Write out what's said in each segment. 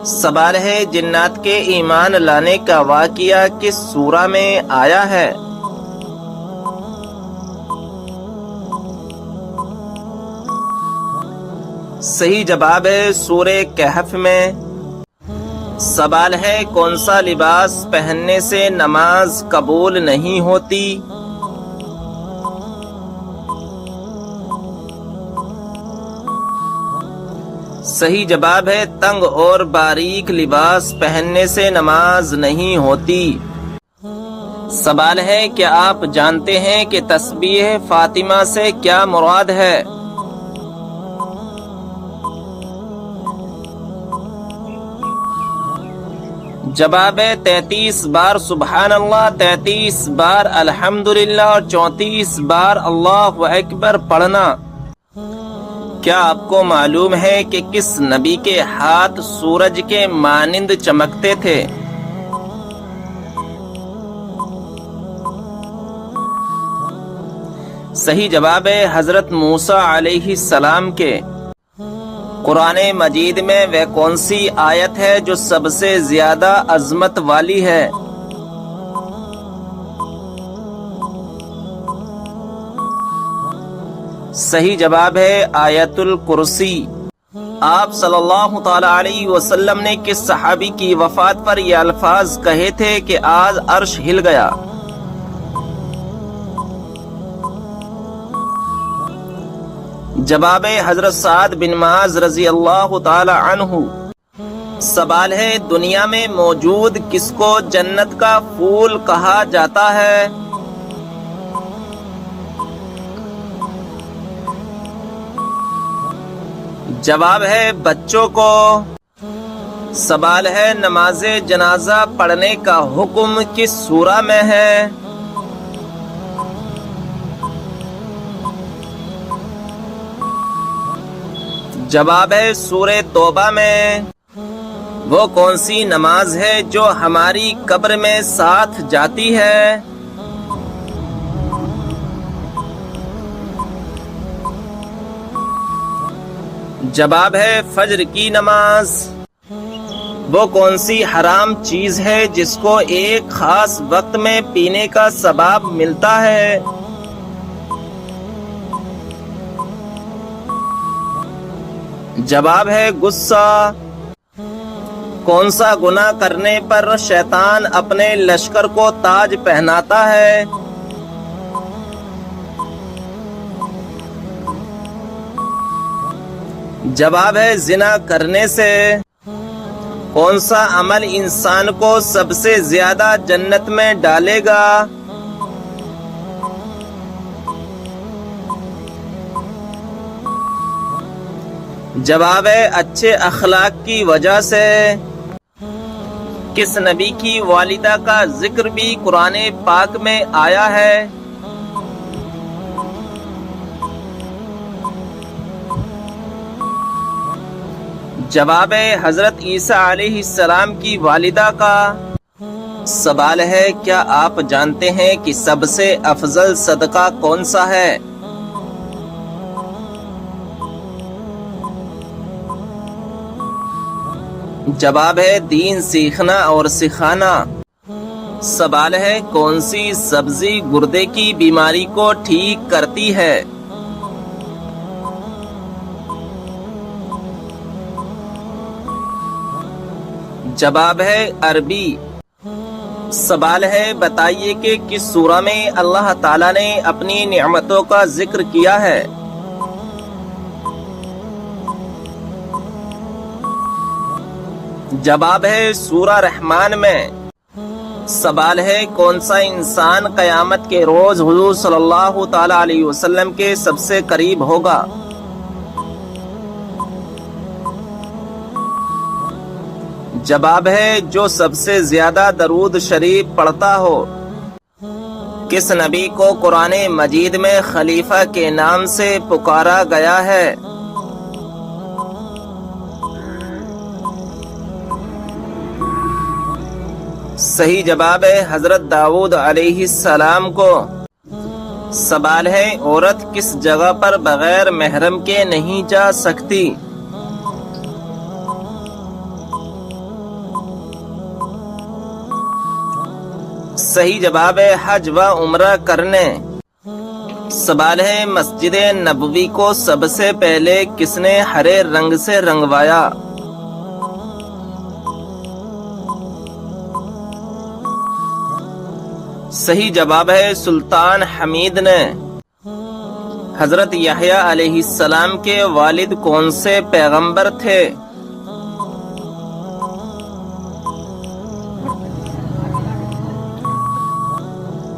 سوال ہے جنات کے ایمان لانے کا واقعہ کس سورہ میں آیا ہے؟ صحیح جواب ہے سورہ کہف میں۔ سوال ہے کون سا لباس پہننے سے نماز قبول نہیں ہوتی؟ صحیح جواب ہے تنگ اور باریک لباس پہننے سے نماز نہیں ہوتی۔ سوال ہے کیا آپ جانتے ہیں کہ تسبیح فاطمہ سے کیا مراد ہے؟ جواب ہے 33 بار سبحان اللہ، 33 بار الحمدللہ اور 34 بار اللہ اکبر پڑھنا۔ کیا آپ کو معلوم ہے کہ کس نبی کے ہاتھ سورج کے مانند چمکتے تھے؟ صحیح جواب ہے حضرت موسیٰ علیہ السلام کے۔ قرآن مجید میں وہ کون سی آیت ہے جو سب سے زیادہ عظمت والی ہے؟ صحیح جواب ہے آیت الکرسی۔ آپ صلی اللہ تعالی علیہ وسلم نے کس صحابی کی وفات پر یہ الفاظ کہے تھے کہ آج عرش ہل گیا؟ جواب حضرت سعد بن معاذ رضی اللہ تعالی عنہ۔ سوال ہے دنیا میں موجود کس کو جنت کا پھول کہا جاتا ہے؟ جواب ہے بچوں کو۔ سوال ہے نماز جنازہ پڑھنے کا حکم کس سورہ میں ہے؟ جواب ہے سورہ توبہ میں۔ وہ کون سی نماز ہے جو ہماری قبر میں ساتھ جاتی ہے؟ جواب ہے فجر کی نماز۔ وہ کون سی حرام چیز ہے جس کو ایک خاص وقت میں پینے کا ثواب ملتا ہے؟ جواب ہے غصہ۔ کون سا گناہ کرنے پر شیطان اپنے لشکر کو تاج پہناتا ہے؟ جواب ہے زنا کرنے سے۔ کون سا عمل انسان کو سب سے زیادہ جنت میں ڈالے گا؟ جواب ہے اچھے اخلاق کی وجہ سے۔ کس نبی کی والدہ کا ذکر بھی قرآن پاک میں آیا ہے؟ جواب ہے حضرت عیسیٰ علیہ السلام کی والدہ کا۔ سوال ہے کیا آپ جانتے ہیں کہ سب سے افضل صدقہ کون سا ہے؟ جواب ہے دین سیکھنا اور سکھانا۔ سوال ہے کون سی سبزی گردے کی بیماری کو ٹھیک کرتی ہے؟ جواب ہے عربی۔ سوال ہے بتائیے کہ کس سورہ میں اللہ تعالیٰ نے اپنی نعمتوں کا ذکر کیا ہے؟ جواب ہے سورہ رحمان میں۔ سوال ہے کون سا انسان قیامت کے روز حضور صلی اللہ تعالی علیہ وسلم کے سب سے قریب ہوگا؟ جواب ہے جو سب سے زیادہ درود شریف پڑھتا ہو۔ کس نبی کو قرآن مجید میں خلیفہ کے نام سے پکارا گیا ہے؟ صحیح جواب ہے حضرت داؤد علیہ السلام کو۔ سوال ہے عورت کس جگہ پر بغیر محرم کے نہیں جا سکتی؟ صحیح جواب ہے حج و عمرہ کرنے۔ سوال ہے مسجد نبوی کو سب سے پہلے کس نے ہرے رنگ سے رنگوایا؟ صحیح جواب ہے سلطان حمید نے۔ حضرت یحییٰ علیہ السلام کے والد کون سے پیغمبر تھے؟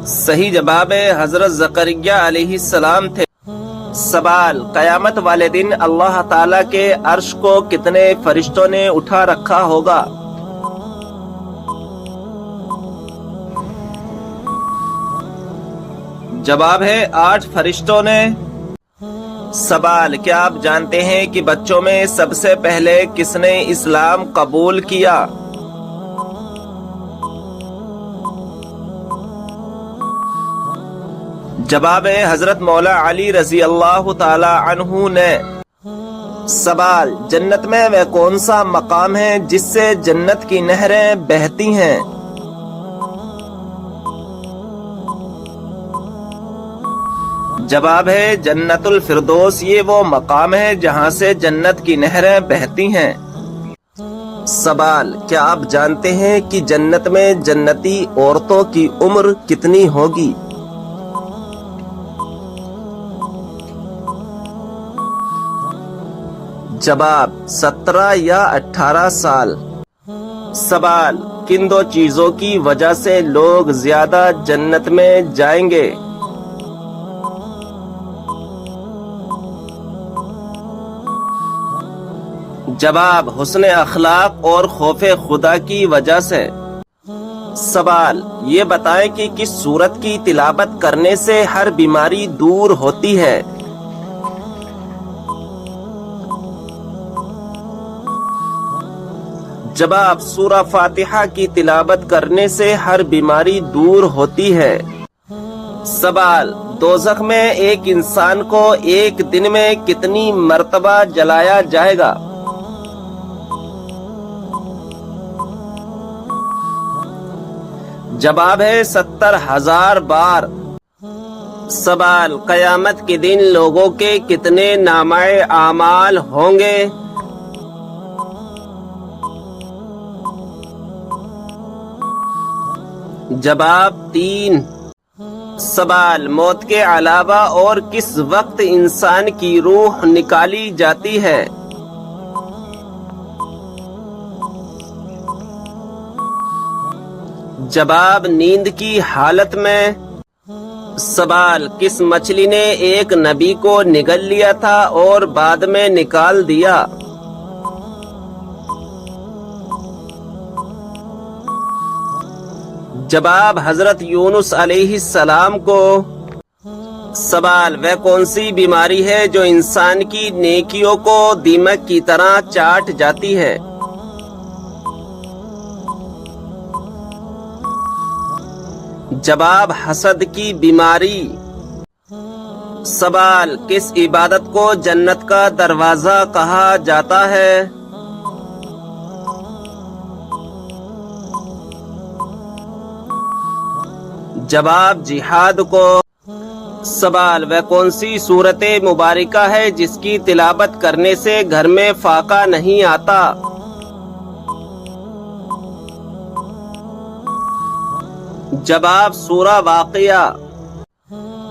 صحیح جواب ہے حضرت زکریا علیہ السلام تھے۔ سوال قیامت والے دن اللہ تعالیٰ کے عرش کو کتنے فرشتوں نے اٹھا رکھا ہوگا؟ جواب ہے 8 فرشتوں نے۔ سوال کیا آپ جانتے ہیں کہ بچوں میں سب سے پہلے کس نے اسلام قبول کیا؟ جواب ہے حضرت مولا علی رضی اللہ تعالی عنہ نے۔ سوال جنت میں وہ کون سا مقام ہے جس سے جنت کی نہریں بہتی ہیں؟ جواب ہے جنت الفردوس، یہ وہ مقام ہے جہاں سے جنت کی نہریں بہتی ہیں۔ سوال کیا آپ جانتے ہیں کہ جنت میں جنتی عورتوں کی عمر کتنی ہوگی؟ جواب 17 یا 18 سال۔ سوال کن 2 چیزوں کی وجہ سے لوگ زیادہ جنت میں جائیں گے؟ جواب حسن اخلاق اور خوف خدا کی وجہ سے۔ سوال یہ بتائیں کہ کس سورت کی تلاوت کرنے سے ہر بیماری دور ہوتی ہے؟ جواب سورہ فاتحہ کی تلاوت کرنے سے ہر بیماری دور ہوتی ہے۔ سوال دوزخ میں ایک انسان کو ایک دن میں کتنی مرتبہ جلایا جائے گا؟ جواب ہے 70,000 بار۔ سوال قیامت کے دن لوگوں کے کتنے نامہ اعمال ہوں گے؟ جواب 3۔ سوال موت کے علاوہ اور کس وقت انسان کی روح نکالی جاتی ہے؟ جواب نیند کی حالت میں۔ سوال کس مچھلی نے ایک نبی کو نگل لیا تھا اور بعد میں نکال دیا؟ جواب حضرت یونس علیہ السلام کو۔ سوال وہ کون سی بیماری ہے جو انسان کی نیکیوں کو دیمک کی طرح چاٹ جاتی ہے؟ جواب حسد کی بیماری۔ سوال کس عبادت کو جنت کا دروازہ کہا جاتا ہے؟ جواب جہاد کو۔ سوال وہ کون سی سورت مبارکہ ہے جس کی تلاوت کرنے سے گھر میں فاقہ نہیں آتا؟ جواب سورہ واقعہ۔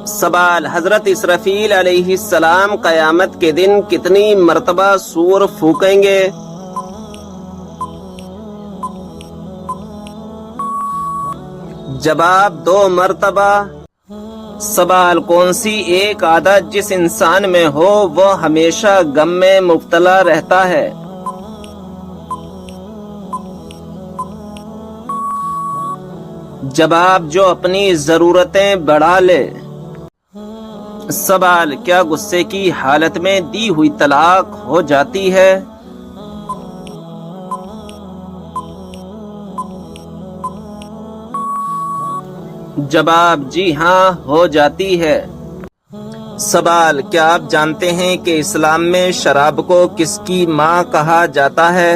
سوال حضرت اسرافیل علیہ السلام قیامت کے دن کتنی مرتبہ سور پھونکیں گے؟ جواب 2 مرتبہ۔ سوال کون سی ایک عادت جس انسان میں ہو وہ ہمیشہ غم میں مبتلا رہتا ہے؟ جواب جو اپنی ضرورتیں بڑھا لے۔ سوال کیا غصے کی حالت میں دی ہوئی طلاق ہو جاتی ہے؟ جواب جی ہاں ہو جاتی ہے۔ سوال کیا آپ جانتے ہیں کہ اسلام میں شراب کو کس کی ماں کہا جاتا ہے؟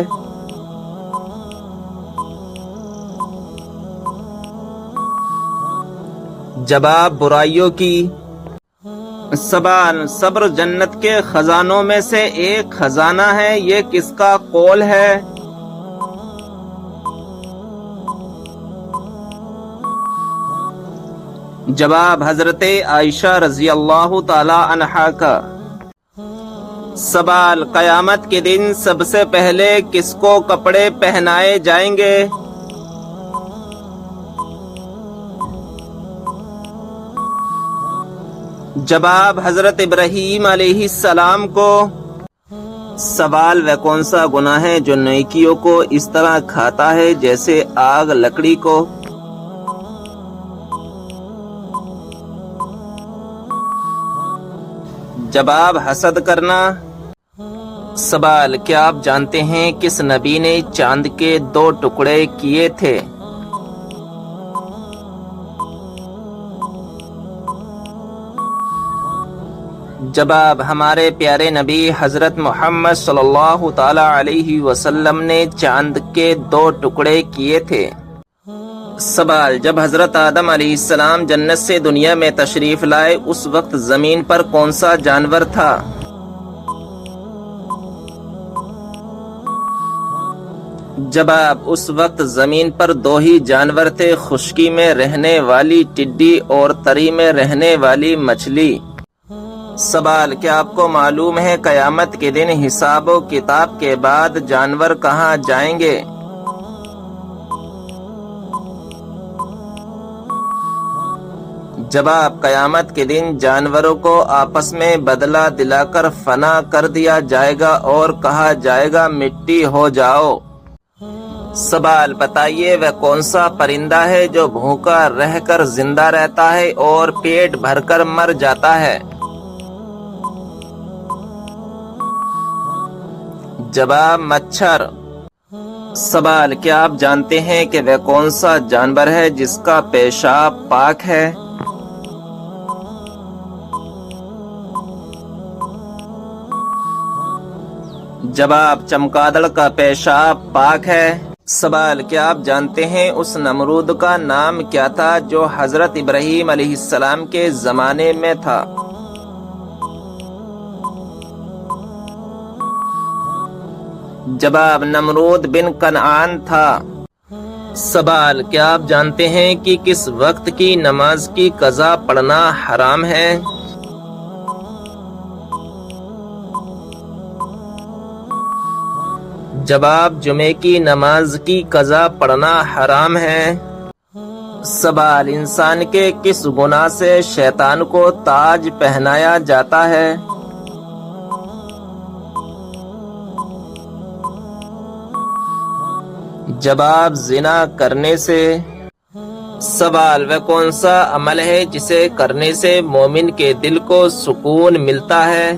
جواب برائیوں کی. سوال صبر جنت کے خزانوں میں سے ایک خزانہ ہے، یہ کس کا قول ہے؟ جواب حضرت عائشہ رضی اللہ تعالی عنہا کا. سوال قیامت کے دن سب سے پہلے کس کو کپڑے پہنائے جائیں گے؟ جواب حضرت ابراہیم علیہ السلام کو. سوال وہ کون سا گناہ ہے جو نیکیوں کو اس طرح کھاتا ہے جیسے آگ لکڑی کو؟ جواب حسد کرنا. سوال کیا آپ جانتے ہیں کس نبی نے چاند کے 2 ٹکڑے کیے تھے؟ جواب ہمارے پیارے نبی حضرت محمد صلی اللہ تعالی علیہ وسلم نے چاند کے 2 ٹکڑے کیے تھے. سوال جب حضرت آدم علیہ السلام جنت سے دنیا میں تشریف لائے اس وقت زمین پر کون سا جانور تھا؟ جواب اس وقت زمین پر 2 ہی جانور تھے، خشکی میں رہنے والی ٹڈی اور تری میں رہنے والی مچھلی. سوال کیا آپ کو معلوم ہے قیامت کے دن حساب و کتاب کے بعد جانور کہاں جائیں گے؟ جواب قیامت کے دن جانوروں کو آپس میں بدلہ دلا کر فنا کر دیا جائے گا اور کہا جائے گا مٹی ہو جاؤ. سوال بتائیے وہ کون سا پرندہ ہے جو بھوکا رہ کر زندہ رہتا ہے اور پیٹ بھر کر مر جاتا ہے؟ جواب مچھر. سوال کیا آپ جانتے ہیں کہ وہ کون سا جانور ہے جس کا پیشاب پاک ہے؟ جواب چمگادڑ کا پیشاب پاک ہے. سوال کیا آپ جانتے ہیں اس نمرود کا نام کیا تھا جو حضرت ابراہیم علیہ السلام کے زمانے میں تھا؟ جواب نمرود بن کنعان تھا. سوال کیا آپ جانتے ہیں کہ کس وقت کی نماز کی قضا پڑھنا حرام ہے؟ جواب جمعے کی نماز کی قضا پڑھنا حرام ہے. سوال انسان کے کس گناہ سے شیطان کو تاج پہنایا جاتا ہے؟ جواب زنا کرنے سے. سوال وہ کون سا عمل ہے جسے کرنے سے مومن کے دل کو سکون ملتا ہے؟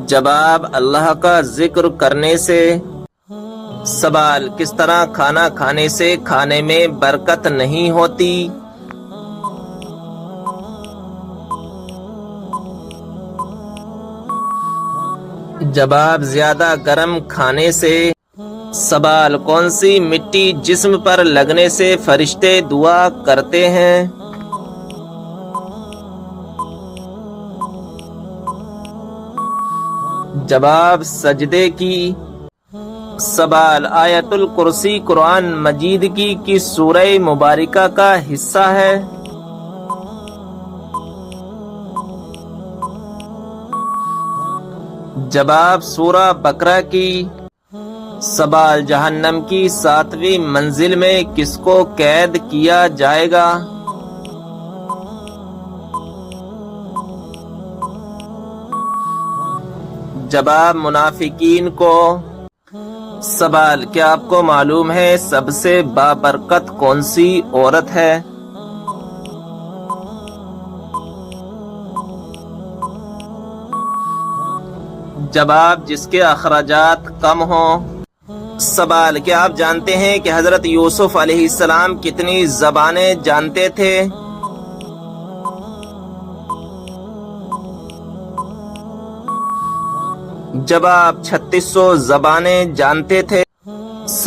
جواب اللہ کا ذکر کرنے سے. سوال کس طرح کھانا کھانے سے کھانے میں برکت نہیں ہوتی؟ جواب زیادہ گرم کھانے سے. سوال کون سی مٹی جسم پر لگنے سے فرشتے دعا کرتے ہیں؟ جواب سجدے کی. سوال آیت الکرسی قرآن مجید کی کس سورہ مبارکہ کا حصہ ہے؟ جواب سورہ بقرہ کی. سوال جہنم کی 7ویں منزل میں کس کو قید کیا جائے گا؟ جواب منافقین کو. سوال کیا آپ کو معلوم ہے سب سے بابرکت کون سی عورت ہے؟ جواب جس کے اخراجات کم ہوں. سوال کیا آپ جانتے ہیں کہ حضرت یوسف علیہ السلام کتنی زبانیں جانتے تھے؟ جواب 3600 زبانیں جانتے تھے.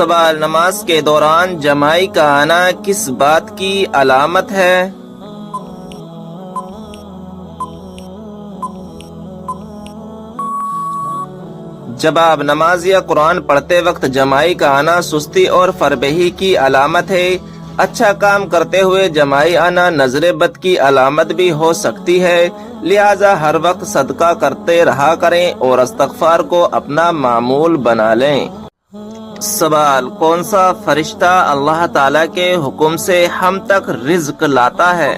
سوال، نماز کے دوران جمائی کا آنا کس بات کی علامت ہے؟ جواب، نماز یا قرآن پڑھتے وقت جمائی کا آنا سستی اور فربہی کی علامت ہے۔ اچھا کام کرتے ہوئے جمائی آنا نظر بد کی علامت بھی ہو سکتی ہے، لہذا ہر وقت صدقہ کرتے رہا کریں اور استغفار کو اپنا معمول بنا لیں۔ سوال، کون سا فرشتہ اللہ تعالیٰ کے حکم سے ہم تک رزق لاتا ہے؟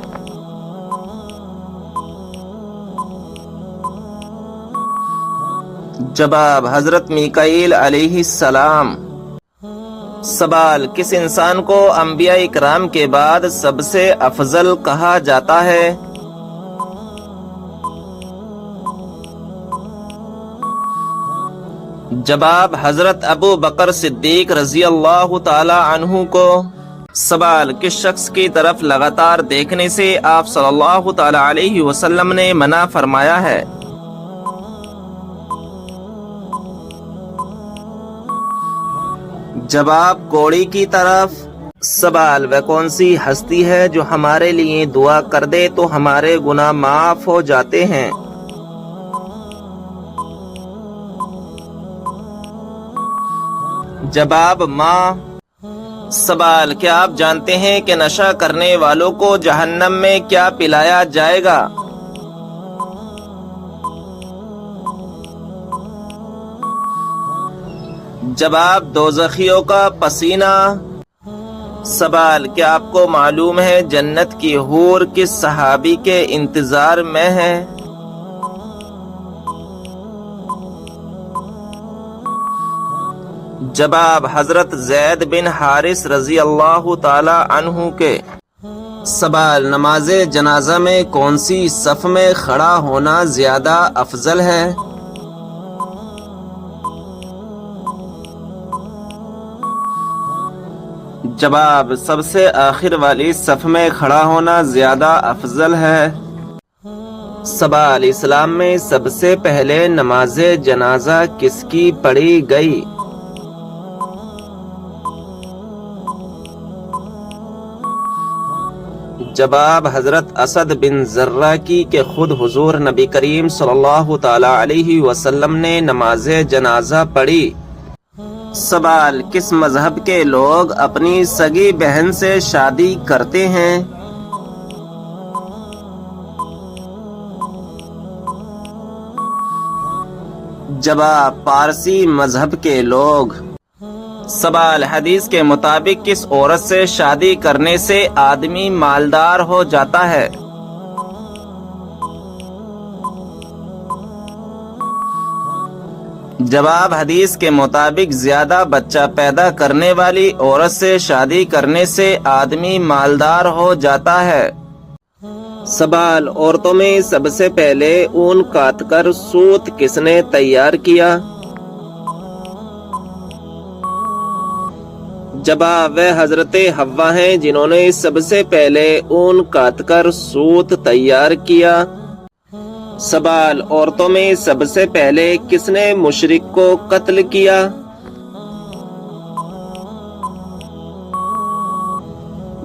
جواب، حضرت میکائیل علیہ السلام۔ سوال، کس انسان کو انبیاء اکرام کے بعد سب سے افضل کہا جاتا ہے؟ جواب، حضرت ابو بکر صدیق رضی اللہ تعالی عنہ کو۔ سوال، کس شخص کی طرف لگاتار دیکھنے سے آپ صلی اللہ تعالی علیہ وسلم نے منع فرمایا ہے؟ جواب، کوڑی کی طرف۔ سوال، وہ کون سی ہستی ہے جو ہمارے لیے دعا کر دے تو ہمارے گناہ معاف ہو جاتے ہیں؟ جواب، ماں۔ سوال، کیا آپ جانتے ہیں کہ نشہ کرنے والوں کو جہنم میں کیا پلایا جائے گا؟ جواب، دوزخیوں کا پسینہ۔ سوال، کیا آپ کو معلوم ہے جنت کی حور کس صحابی کے انتظار میں ہے؟ جواب، حضرت زید بن حارث رضی اللہ تعالی عنہ کے۔ سوال، نماز جنازہ میں کون سی صف میں کھڑا ہونا زیادہ افضل ہے؟ جواب، سب سے آخر والی صف میں کھڑا ہونا زیادہ افضل ہے۔ سوال، اسلام میں سب سے پہلے نماز جنازہ کس کی پڑھی گئی؟ جواب، حضرت اسد بن زرہ کی کہ خود حضور نبی کریم صلی اللہ تعالی علیہ وسلم نے نماز جنازہ پڑھی۔ سوال، کس مذہب کے لوگ اپنی سگی بہن سے شادی کرتے ہیں؟ جواب، پارسی مذہب کے لوگ۔ سوال، حدیث کے مطابق کس عورت سے شادی کرنے سے آدمی مالدار ہو جاتا ہے؟ جواب، حدیث کے مطابق زیادہ بچہ پیدا کرنے والی عورت سے شادی کرنے سے آدمی مالدار ہو جاتا ہے۔ سوال، عورتوں میں سب سے پہلے اون کاٹ کر سوت کس نے تیار کیا؟ جواب، وہ حضرت حوا ہیں جنہوں نے سب سے پہلے اون کاٹ کر سوت تیار کیا۔ سوال، عورتوں میں سب سے پہلے کس نے مشرک کو قتل کیا؟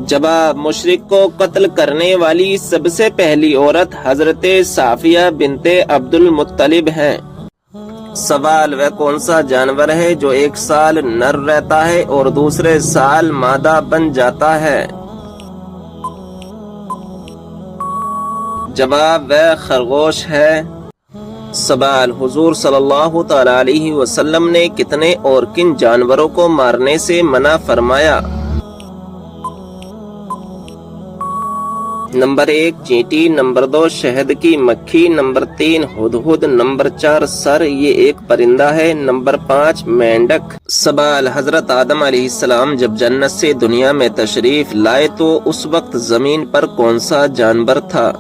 جواب، مشرک کو قتل کرنے والی سب سے پہلی عورت حضرت صافیہ بنت عبد المطلب ہیں۔ سوال، وہ کون سا جانور ہے جو ایک سال نر رہتا ہے اور دوسرے سال مادہ بن جاتا ہے؟ جواب، وہ خرگوش ہے۔ سوال، حضور صلی اللہ تعالی علیہ وسلم نے کتنے اور کن جانوروں کو مارنے سے منع فرمایا؟ نمبر 1 چینٹی، نمبر 2 شہد کی مکھی، نمبر 3 ہدہد، نمبر 4 سر، یہ ایک پرندہ ہے، نمبر 5 مینڈک۔ سوال، حضرت آدم علیہ السلام جب جنت سے دنیا میں تشریف لائے تو اس وقت زمین پر کون سا جانور تھا؟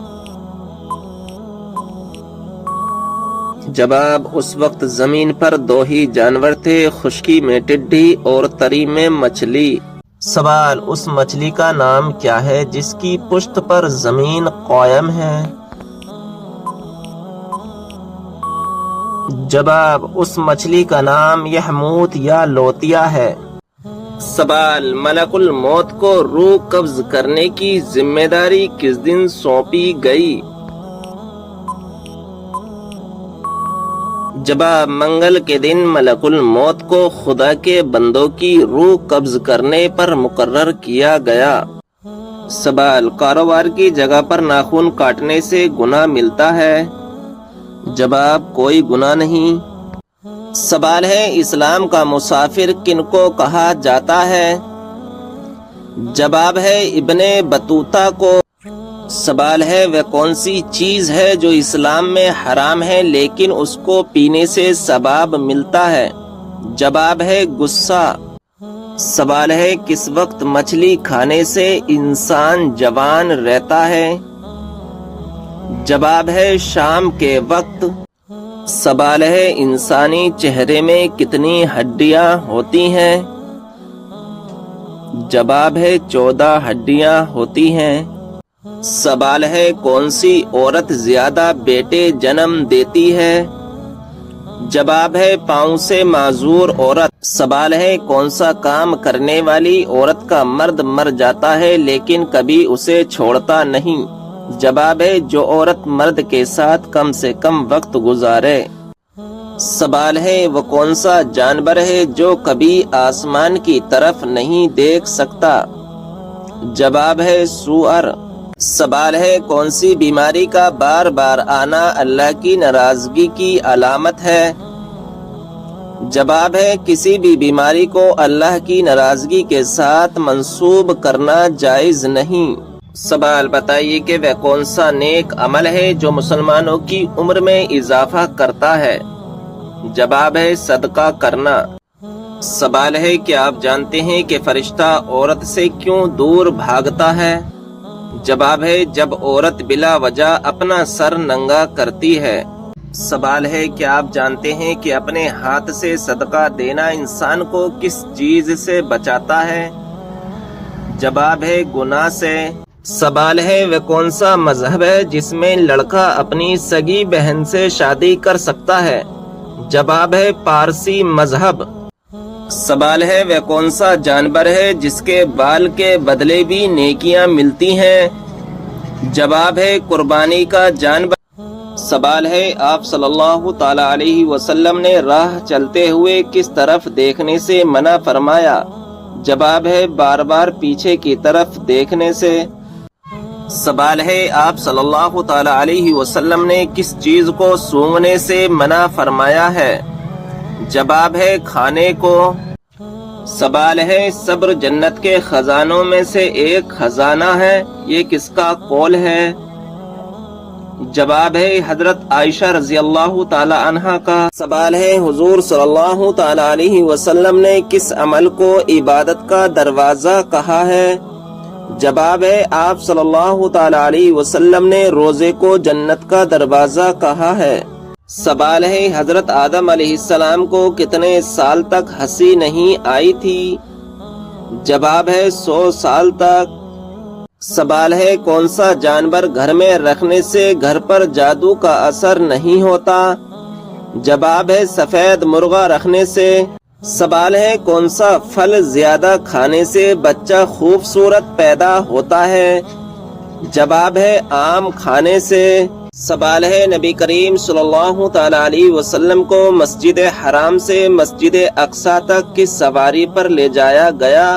جواب، اس وقت زمین پر 2 ہی جانور تھے، خشکی میں ٹڈی اور تری میں مچھلی۔ سوال، اس مچھلی کا نام کیا ہے جس کی پشت پر زمین قائم ہے؟ جواب، اس مچھلی کا نام یحموت یا لوتیا ہے۔ سوال، ملک الموت کو روح قبض کرنے کی ذمہ داری کس دن سونپی گئی؟ جواب، منگل کے دن ملک الموت کو خدا کے بندوں کی روح قبض کرنے پر مقرر کیا گیا۔ سوال، کاروبار کی جگہ پر ناخن کاٹنے سے گناہ ملتا ہے؟ جواب، کوئی گناہ نہیں۔ سوال ہے، اسلام کا مسافر کن کو کہا جاتا ہے؟ جواب ہے، ابن بطوطہ کو۔ سوال ہے، وہ کون سی چیز ہے جو اسلام میں حرام ہے لیکن اس کو پینے سے ثواب ملتا ہے؟ جواب ہے، غصہ۔ سوال ہے، کس وقت مچھلی کھانے سے انسان جوان رہتا ہے؟ جواب ہے، شام کے وقت۔ سوال ہے، انسانی چہرے میں کتنی ہڈیاں ہوتی ہیں؟ جواب ہے، 14 ہڈیاں ہوتی ہیں۔ سوال ہے، کون سی عورت زیادہ بیٹے جنم دیتی ہے؟ جواب ہے، پاؤں سے معذور عورت۔ سوال ہے، کون سا کام کرنے والی عورت کا مرد مر جاتا ہے لیکن کبھی اسے چھوڑتا نہیں؟ جواب ہے، جو عورت مرد کے ساتھ کم سے کم وقت گزارے۔ سوال ہے، وہ کون سا جانور ہے جو کبھی آسمان کی طرف نہیں دیکھ سکتا؟ جواب ہے، سؤر۔ سوال ہے، کون سی بیماری کا بار بار آنا اللہ کی ناراضگی کی علامت ہے؟ جواب ہے، کسی بھی بیماری کو اللہ کی ناراضگی کے ساتھ منسوب کرنا جائز نہیں۔ سوال، بتائیے کہ وہ کون سا نیک عمل ہے جو مسلمانوں کی عمر میں اضافہ کرتا ہے؟ جواب ہے، صدقہ کرنا۔ سوال ہے، کیا آپ جانتے ہیں کہ فرشتہ عورت سے کیوں دور بھاگتا ہے؟ جواب ہے، جب عورت بلا وجہ اپنا سر ننگا کرتی ہے۔ سوال ہے، کیا آپ جانتے ہیں کہ اپنے ہاتھ سے صدقہ دینا انسان کو کس چیز سے بچاتا ہے؟ جواب ہے، گناہ سے۔ سوال ہے، وہ کون سا مذہب ہے جس میں لڑکا اپنی سگی بہن سے شادی کر سکتا ہے؟ جواب ہے، پارسی مذہب۔ سوال ہے، وہ کون سا جانور ہے جس کے بال کے بدلے بھی نیکیاں ملتی ہیں؟ جواب ہے، قربانی کا جانور۔ سوال ہے، آپ صلی اللہ تعالی علیہ وسلم نے راہ چلتے ہوئے کس طرف دیکھنے سے منع فرمایا؟ جواب ہے، بار بار پیچھے کی طرف دیکھنے سے۔ سوال ہے، آپ صلی اللہ تعالی علیہ وسلم نے کس چیز کو سونگھنے سے منع فرمایا ہے؟ جواب ہے، کھانے کو۔ سوال ہے، صبر جنت کے خزانوں میں سے ایک خزانہ ہے، یہ کس کا قول ہے؟ جواب ہے، حضرت عائشہ رضی اللہ تعالی عنہا کا۔ سوال ہے، حضور صلی اللہ تعالی علیہ وسلم نے کس عمل کو عبادت کا دروازہ کہا ہے؟ جواب ہے، آپ صلی اللہ تعالی علیہ وسلم نے روزے کو جنت کا دروازہ کہا ہے۔ سوال ہے، حضرت آدم علیہ السلام کو کتنے سال تک ہنسی نہیں آئی تھی؟ جواب ہے، 100 سال تک۔ سوال ہے، کون سا جانور گھر میں رکھنے سے گھر پر جادو کا اثر نہیں ہوتا؟ جواب ہے، سفید مرغا رکھنے سے۔ سوال ہے، کون سا پھل زیادہ کھانے سے بچہ خوبصورت پیدا ہوتا ہے؟ جواب ہے، آم کھانے سے۔ سوال ہے، نبی کریم صلی اللہ تعالی علیہ وسلم کو مسجد حرام سے مسجد اقصی تک کس سواری پر لے جایا گیا؟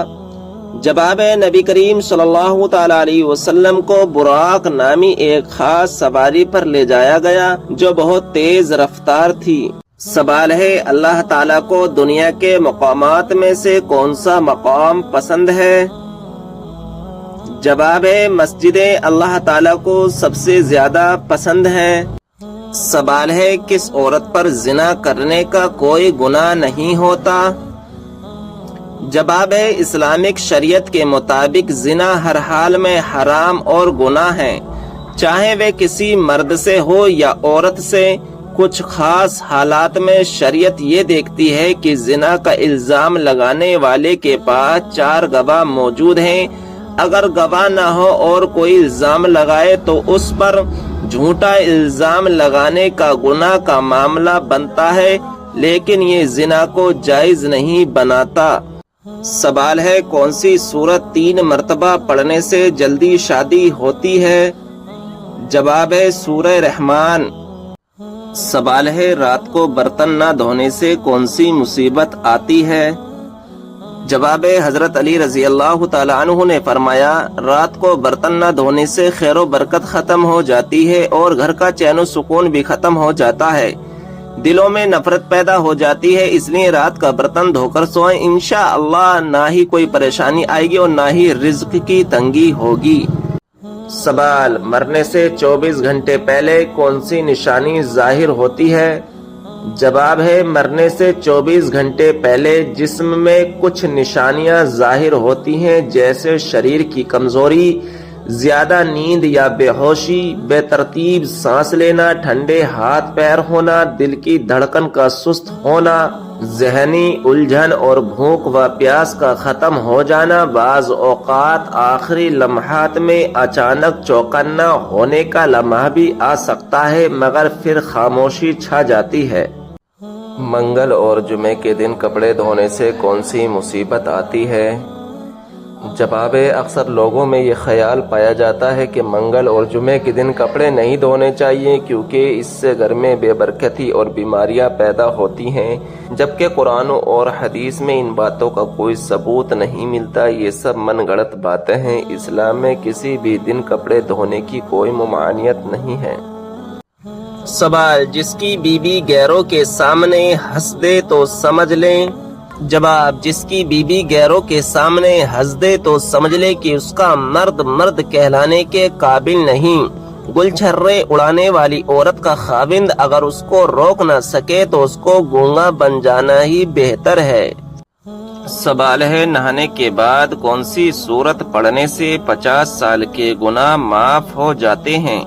جواب ہے، نبی کریم صلی اللہ تعالی علیہ وسلم کو براق نامی ایک خاص سواری پر لے جایا گیا جو بہت تیز رفتار تھی۔ سوال ہے، اللہ تعالیٰ کو دنیا کے مقامات میں سے کون سا مقام پسند ہے؟ جواب ہے، مسجدیں اللہ تعالیٰ کو سب سے زیادہ پسند ہیں۔ سوال ہے، کس عورت پر زنا کرنے کا کوئی گناہ نہیں ہوتا؟ جواب ہے، اسلامک شریعت کے مطابق زنا ہر حال میں حرام اور گناہ ہے، چاہے وہ کسی مرد سے ہو یا عورت سے۔ کچھ خاص حالات میں شریعت یہ دیکھتی ہے کہ زنا کا الزام لگانے والے کے پاس 4 گواہ موجود ہیں۔ اگر گواہ نہ ہو اور کوئی الزام لگائے تو اس پر جھوٹا الزام لگانے کا گناہ کا معاملہ بنتا ہے، لیکن یہ زنا کو جائز نہیں بناتا۔ سوال ہے کون سی سورت 3 مرتبہ پڑھنے سے جلدی شادی ہوتی ہے؟ جواب ہے سورہ رحمان۔ سوال ہے رات کو برتن نہ دھونے سے کون سی مصیبت آتی ہے؟ جواب ہے حضرت علی رضی اللہ تعالی عنہ نے فرمایا رات کو برتن نہ دھونے سے خیر و برکت ختم ہو جاتی ہے اور گھر کا چین و سکون بھی ختم ہو جاتا ہے، دلوں میں نفرت پیدا ہو جاتی ہے، اس لیے رات کا برتن دھو کر سوئیں، انشاءاللہ نہ ہی کوئی پریشانی آئے گی اور نہ ہی رزق کی تنگی ہوگی۔ سوال مرنے سے 24 گھنٹے پہلے کون سی نشانی ظاہر ہوتی ہے؟ جواب ہے مرنے سے 24 گھنٹے پہلے جسم میں کچھ نشانیاں ظاہر ہوتی ہیں، جیسے شریر کی کمزوری، زیادہ نیند یا بے ہوشی، بے ترتیب سانس لینا، ٹھنڈے ہاتھ پیر ہونا، دل کی دھڑکن کا سست ہونا، ذہنی الجھن اور بھوک و پیاس کا ختم ہو جانا، بعض اوقات آخری لمحات میں اچانک چوکنا ہونے کا لمحہ بھی آ سکتا ہے مگر پھر خاموشی چھا جاتی ہے۔ منگل اور جمعے کے دن کپڑے دھونے سے کون سی مصیبت آتی ہے؟ جواب ہے اکثر لوگوں میں یہ خیال پایا جاتا ہے کہ منگل اور جمعے کے دن کپڑے نہیں دھونے چاہیے کیونکہ اس سے گھر میں بے برکتی اور بیماریاں پیدا ہوتی ہیں، جبکہ قرآن اور حدیث میں ان باتوں کا کوئی ثبوت نہیں ملتا، یہ سب من گھڑت باتیں ہیں۔ اسلام میں کسی بھی دن کپڑے دھونے کی کوئی ممانعت نہیں ہے۔ سوال جس کی بیوی غیروں کے سامنے ہنس دے تو سمجھ لیں؟ جواب جس کی بیوی غیروں کے سامنے ہنس دے تو سمجھ لے کہ اس کا مرد کہلانے کے قابل نہیں۔ گل چھرے اڑانے والی عورت کا خاوند اگر اس کو روک نہ سکے تو اس کو گونگا بن جانا ہی بہتر ہے۔ سوال ہے نہانے کے بعد کون سی سورت پڑھنے سے 50 سال کے گناہ معاف ہو جاتے ہیں؟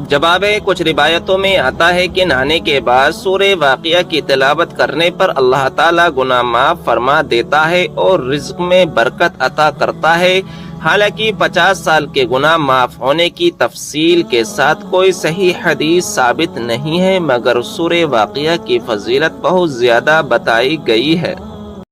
جواب ہے کچھ روایتوں میں آتا ہے کہ نہانے کے بعد سورہ واقعہ کی تلاوت کرنے پر اللہ تعالیٰ گناہ معاف فرما دیتا ہے اور رزق میں برکت عطا کرتا ہے۔ حالانکہ 50 سال کے گناہ معاف ہونے کی تفصیل کے ساتھ کوئی صحیح حدیث ثابت نہیں ہے، مگر سورہ واقعہ کی فضیلت بہت زیادہ بتائی گئی ہے۔